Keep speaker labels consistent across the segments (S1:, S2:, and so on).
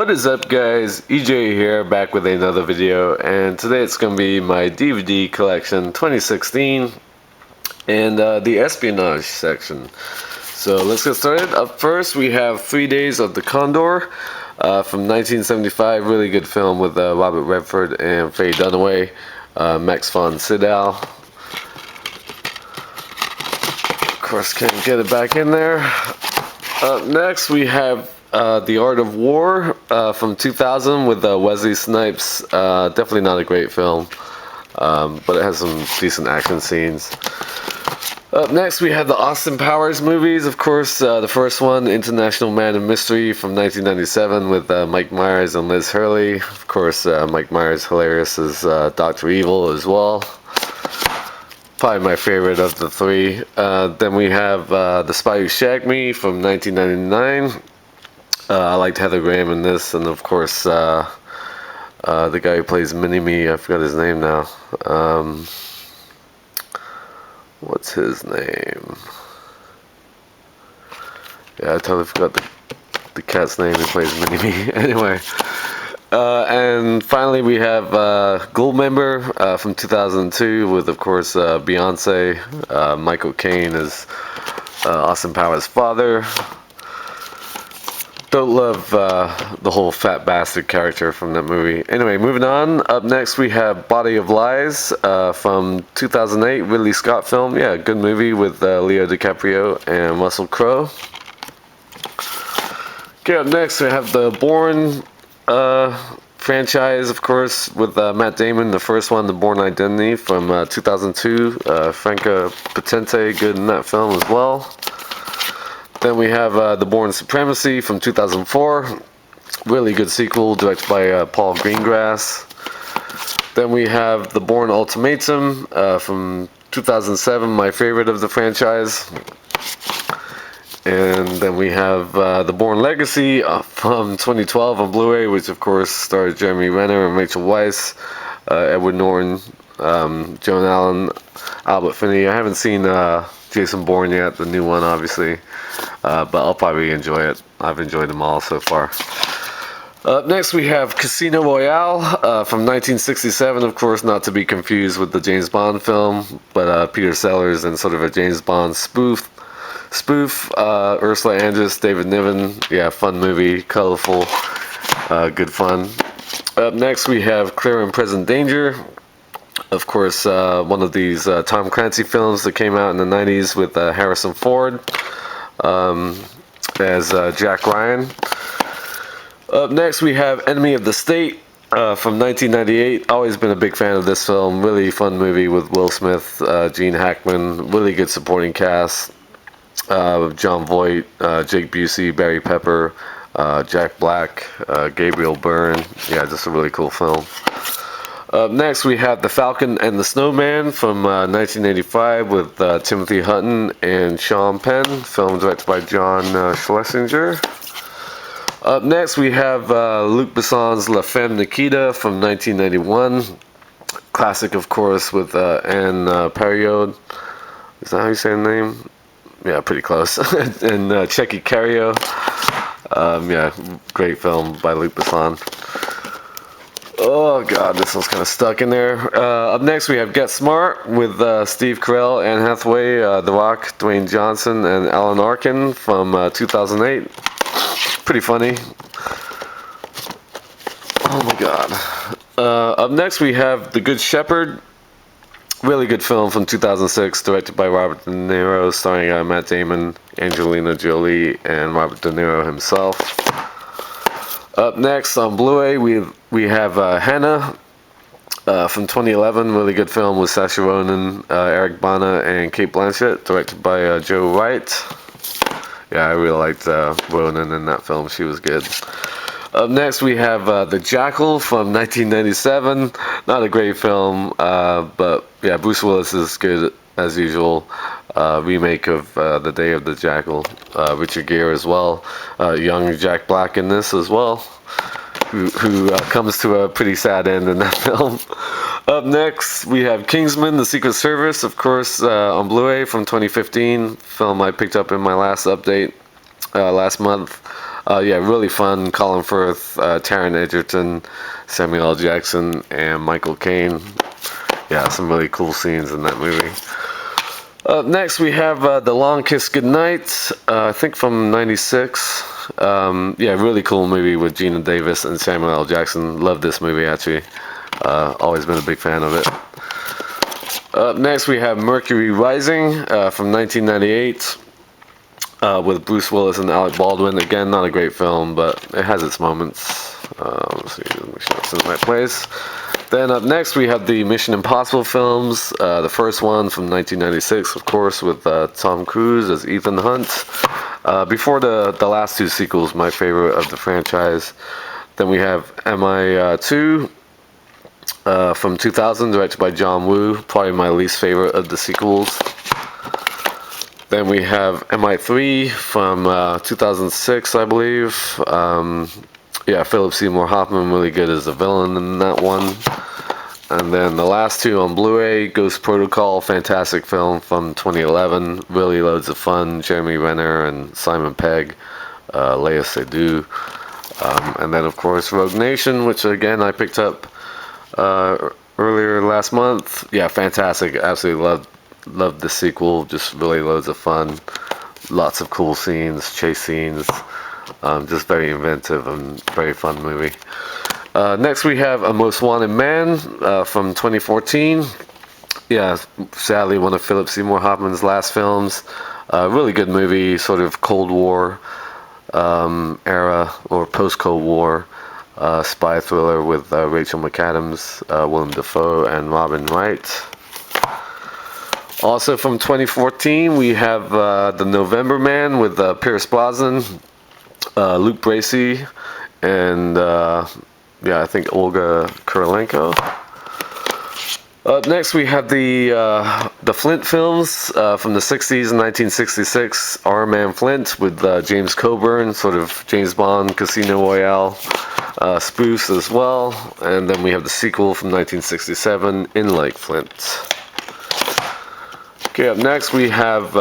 S1: What is up, guys? EJ here, back with another video, and today it's going to be my DVD collection 2016 and the Espionage section. So let's get started. Up first we have 3 Days of the Condor from 1975, really good film with Robert Redford and Faye Dunaway, Max von Sydow. Of course, can't get it back in there. Up next we have The Art of War from 2000 with Wesley Snipes. Definitely not a great film, but it has some decent action scenes. Up next we have the Austin Powers movies, of course. The first one, International Man of Mystery from 1997 with Mike Myers and Liz Hurley. Of course, Mike Myers hilarious as Dr. Evil as well. Probably my favorite of the three. Then we have The Spy Who Shagged Me from 1999. I liked Heather Graham in this, and of course the guy who plays Mini-Me, I forgot his name now. What's his name? Yeah, I totally forgot the cat's name who plays Mini-Me. Anyway. And finally we have Goldmember from 2002 with, of course, Beyonce. Michael Caine as Austin Powers' father. Don't love the whole fat bastard character from that movie. Anyway, moving on. Up next we have Body of Lies from 2008, Ridley Scott film. Yeah, good movie with Leo DiCaprio and Russell Crowe. Okay, up next we have the Bourne franchise, of course, with Matt Damon. The first one, The Bourne Identity from 2002. Franca Potente, good in that film as well. Then we have The Bourne Supremacy from 2004. Really good sequel, directed by Paul Greengrass. Then we have The Bourne Ultimatum from 2007, my favorite of the franchise. And then we have The Bourne Legacy from 2012 on Blu-ray, which of course stars Jeremy Renner and Rachel Weisz, Edward Norton, Joan Allen, Albert Finney. I haven't seen Jason Bourne yet, the new one obviously, but I'll probably enjoy it. I've enjoyed them all so far. Up next we have Casino Royale from 1967, of course, not to be confused with the James Bond film, but Peter Sellers and sort of a James Bond spoof. Ursula Andress, David Niven. Yeah, fun movie, colorful, good fun. Up next we have Clear and Present Danger. Of course, one of these Tom Clancy films that came out in the 90s with Harrison Ford as Jack Ryan. Up next we have Enemy of the State from 1998. Always been a big fan of this film. Really fun movie with Will Smith, Gene Hackman. Really good supporting cast. John Voight, Jake Busey, Barry Pepper, Jack Black, Gabriel Byrne. Yeah, just a really cool film. Up next we have The Falcon and the Snowman from 1985 with Timothy Hutton and Sean Penn. Film directed by John Schlesinger. Up next we have Luc Besson's La Femme Nikita from 1991. Classic, of course, with Anne Perriot. Is that how you say her name? Yeah, pretty close. And Checky Cario. Yeah, great film by Luc Besson. Oh god, this one's kind of stuck in there. Up next we have Get Smart with Steve Carell, Anne Hathaway, The Rock, Dwayne Johnson, and Alan Arkin from 2008. Pretty funny. Oh my god. Up next we have The Good Shepherd. Really good film from 2006, directed by Robert De Niro, starring Matt Damon, Angelina Jolie, and Robert De Niro himself. Up next on Blu-ray we have Hannah from 2011, really good film with Saoirse Ronan, Eric Bana, and Cate Blanchett, directed by Joe Wright. Yeah, I really liked Ronan in that film. She was good. Up next we have The Jackal from 1997. Not a great film, but yeah, Bruce Willis is good as usual. Remake of The Day of the Jackal. Richard Gere as well. Young Jack Black in this as well, who comes to a pretty sad end in that film. Up next we have Kingsman: The Secret Service, of course, on Blu-ray from 2015. Film I picked up in my last update last month. Yeah, really fun. Colin Firth, Taron Egerton, Samuel L. Jackson, and Michael Caine. Yeah, some really cool scenes in that movie. Up next, we have The Long Kiss Goodnight, I think from '96. Yeah, really cool movie with Gina Davis and Samuel L. Jackson. Love this movie, actually. Always been a big fan of it. Up next, we have Mercury Rising from 1998 with Bruce Willis and Alec Baldwin. Again, not a great film, but it has its moments. Let's see, make sure it's in the right place. Then up next, we have the Mission Impossible films. The first one from 1996, of course, with Tom Cruise as Ethan Hunt. Before the last two sequels, my favorite of the franchise. Then we have MI2 from 2000, directed by John Woo. Probably my least favorite of the sequels. Then we have MI3 from 2006, I believe. Yeah, Philip Seymour Hoffman, really good as the villain in that one. And then the last two on Blu-ray, Ghost Protocol, fantastic film from 2011. Really loads of fun. Jeremy Renner and Simon Pegg, Léa Seydoux. And then, of course, Rogue Nation, which, again, I picked up earlier last month. Yeah, fantastic. Absolutely loved the sequel. Just really loads of fun. Lots of cool scenes, chase scenes. Just very inventive and very fun movie. Next we have A Most Wanted Man from 2014. Yeah, sadly one of Philip Seymour Hoffman's last films. Really good movie, sort of Cold War era or post-Cold War spy thriller with Rachel McAdams, Willem Dafoe, and Robin Wright. Also from 2014, we have The November Man with Pierce Brosnan, Luke Bracey, and yeah, I think Olga Kurylenko. Up next, we have the Flint films from the 60s and 1966. Our Man Flint with James Coburn, sort of James Bond Casino Royale spoof as well. And then we have the sequel from 1967, In Like Flint. Okay, up next we have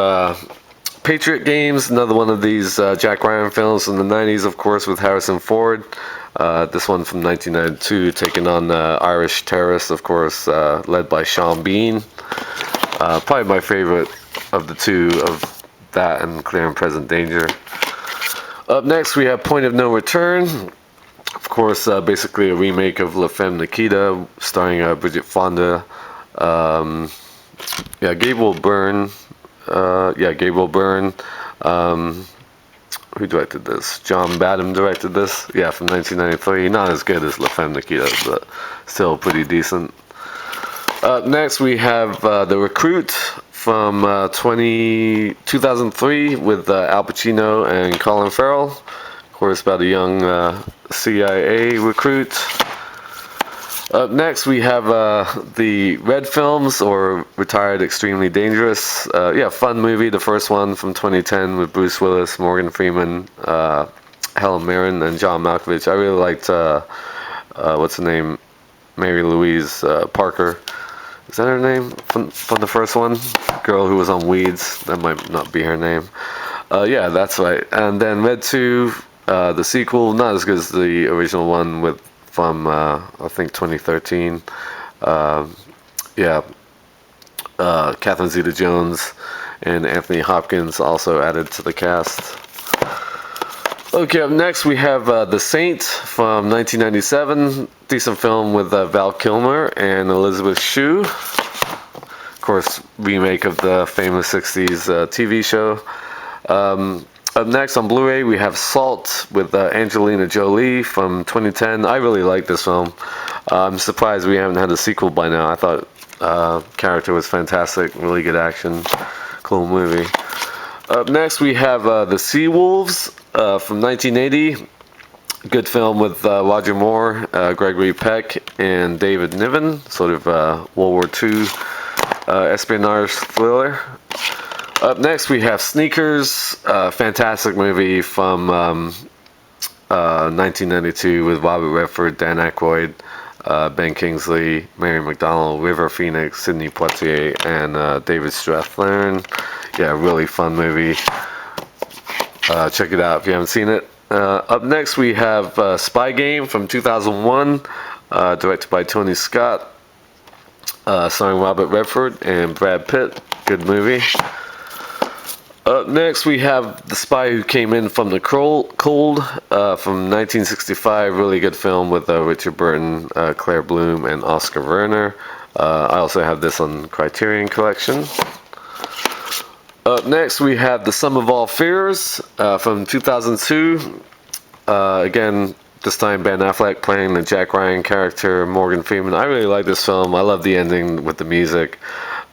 S1: Patriot Games, another one of these Jack Ryan films from the 90s, of course, with Harrison Ford. This one from 1992, taking on Irish terrorists, of course, led by Sean Bean. Probably my favorite of the two, of that and Clear and Present Danger. Up next, we have Point of No Return. Of course, basically a remake of La Femme Nikita, starring Bridget Fonda. Yeah, Gabriel Byrne. Gabriel Byrne. Who directed this? John Badham directed this. Yeah, from 1993. Not as good as La Femme Nikita, but still pretty decent. Next, we have The Recruit from 2003 with Al Pacino and Colin Farrell. Of course, about a young CIA recruit. Up next, we have the Red Films, or Retired Extremely Dangerous. Yeah, fun movie. The first one from 2010 with Bruce Willis, Morgan Freeman, Helen Mirren, and John Malkovich. I really liked, what's her name? Mary Louise Parker. Is that her name from the first one? Girl who was on Weeds. That might not be her name. Yeah, that's right. And then Red 2, the sequel, not as good as the original one from I think 2013. Yeah, Catherine Zeta-Jones and Anthony Hopkins also added to the cast. Okay, up next we have The Saint from 1997. Decent film with Val Kilmer and Elizabeth Shue. Of course, remake of the famous 60s TV show. Up next on Blu-ray, we have Salt with Angelina Jolie from 2010. I really like this film. I'm surprised we haven't had a sequel by now. I thought character was fantastic, really good action, cool movie. Up next, we have The Sea Wolves from 1980. Good film with Roger Moore, Gregory Peck, and David Niven. Sort of World War II espionage thriller. Up next, we have Sneakers, fantastic movie from 1992 with Robert Redford, Dan Aykroyd, Ben Kingsley, Mary McDonnell, River Phoenix, Sidney Poitier, and David Strathairn. Yeah, really fun movie. Check it out if you haven't seen it. Up next we have Spy Game from 2001, directed by Tony Scott, starring Robert Redford and Brad Pitt. Good movie. Up next we have The Spy Who Came In From the Cold from 1965. Really good film with Richard Burton, Claire Bloom, and Oscar Werner. I also have this on Criterion Collection. Up next we have The Sum of All Fears from 2002. Again, this time Ben Affleck playing the Jack Ryan character, Morgan Freeman. I really like this film. I love the ending with the music.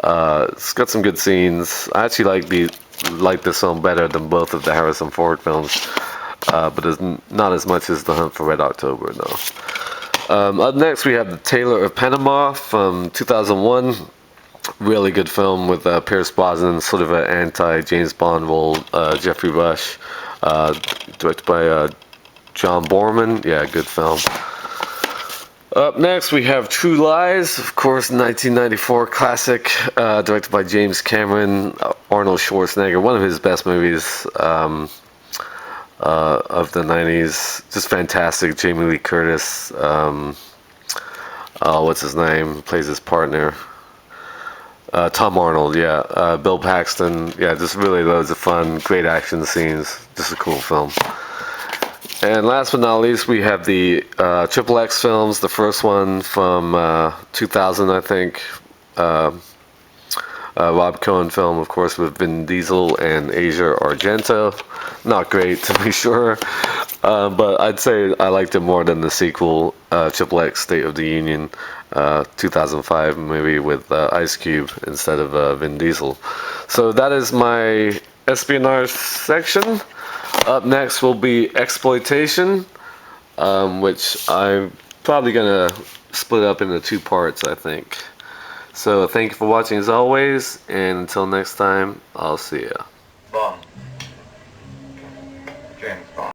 S1: It's got some good scenes. I actually like this film better than both of the Harrison Ford films, but it's not as much as The Hunt for Red October, no. Up next we have The Tailor of Panama from 2001. Really good film with Pierce Brosnan, sort of an anti-James Bond role. Jeffrey Rush, directed by John Borman. Yeah, good film. Up next we have True Lies, of course, 1994 classic, directed by James Cameron. Arnold Schwarzenegger, one of his best movies of the 90s. Just fantastic. Jamie Lee Curtis, what's his name, plays his partner. Tom Arnold, yeah. Bill Paxton, yeah, just really loads of fun, great action scenes. Just a cool film. And last but not least, we have the Triple X films. The first one from 2000, I think. Rob Cohen film, of course, with Vin Diesel and Asia Argento. Not great, to be sure. But I'd say I liked it more than the sequel, Triple X State of the Union, 2005 movie with Ice Cube instead of Vin Diesel. So that is my espionage section. Up next will be exploitation, which I'm probably going to split up into 2 parts, I think. So thank you for watching as always, and until next time, I'll see ya.